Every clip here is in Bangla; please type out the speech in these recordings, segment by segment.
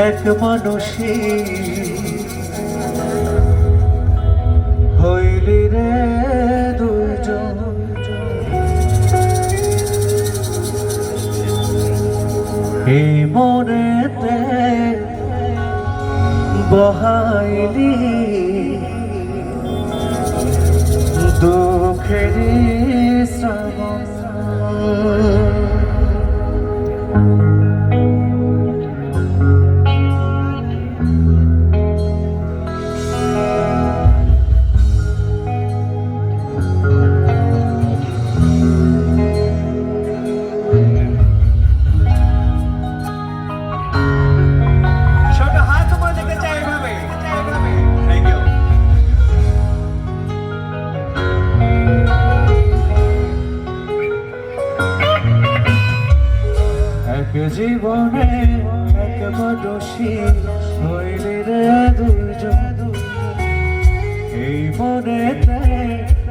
এক মানুষে হইলি রে দুজন, এই মনেতে বহাইলি দুঃখেরি শ্রাবণ। জীবনে এক মানুষই হইলি রে দুজন, এই মনেতে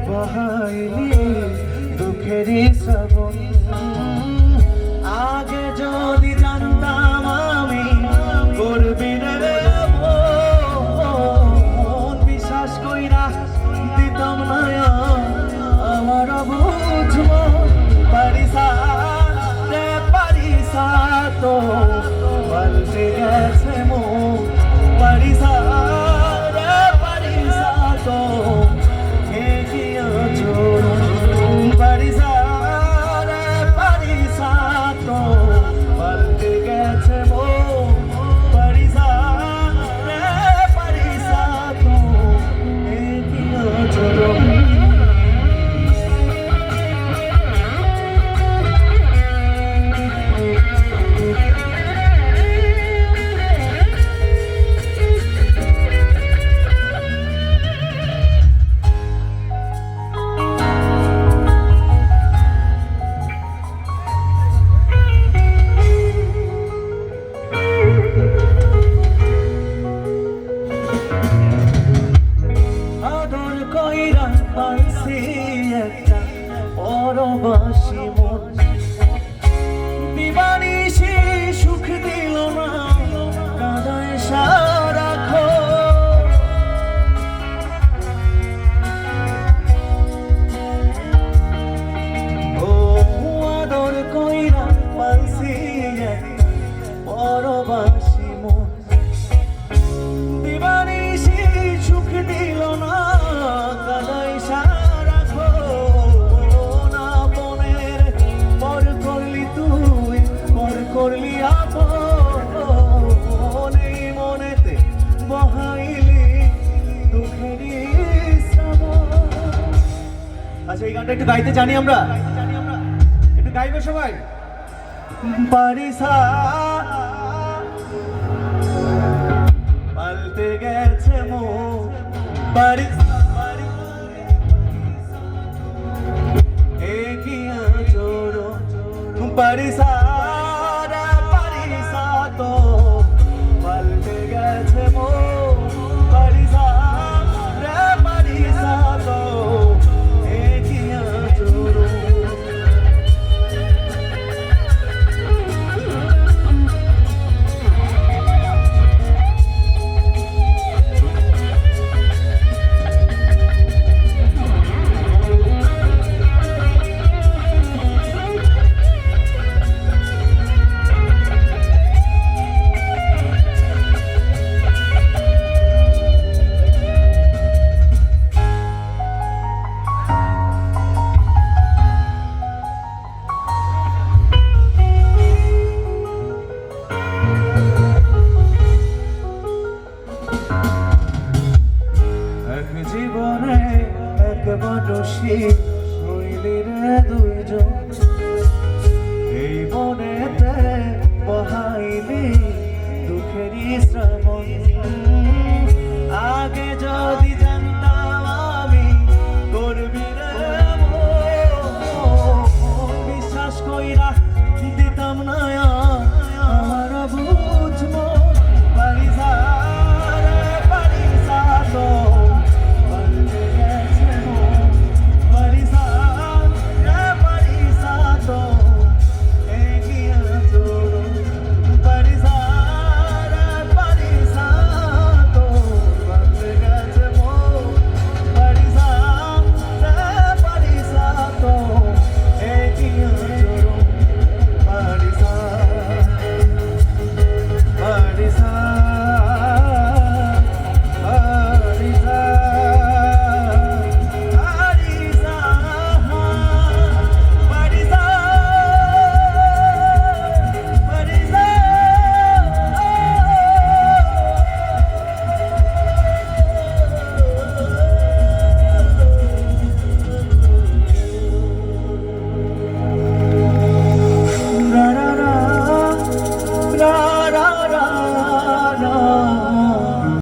বহাইলি দুঃখেরই শ্রাবণ। আগে যদি জানতাম আমি করবি রে মন, বিশ্বাস কইরা দিতাম না আমার বুঝব পারিসা তো পাল্টে গেছে মন, পারিসা রে পারিসা তো এগিয়ে চলো, পারিসা রে পারিসা তো পাল্টে গেছে মন, পারিসা রে পারিসা তো এগিয়ে চলো। পাইছি একটা পরবাসী মন, দিবানিশি সুখ দিল না কাঁদায় সারাক্ষণ। ও আদর কইরা পাইছি একটা পরবাসী মন, দিবানিশি সুখ দিল না কাঁদায় সারাক্ষণ। আপনের পর করলি তুই, পর করলি আপন, এই মনেতে বহাইলি দুঃখেরই শ্রাবণ। আচ্ছা, এই গানটা একটু গাইতে জানি আমরা, একটু গাইবো সবাই। পারিসা পাল্টে গেছে মন, পারিসা এগিয়ে চলো, পারিসা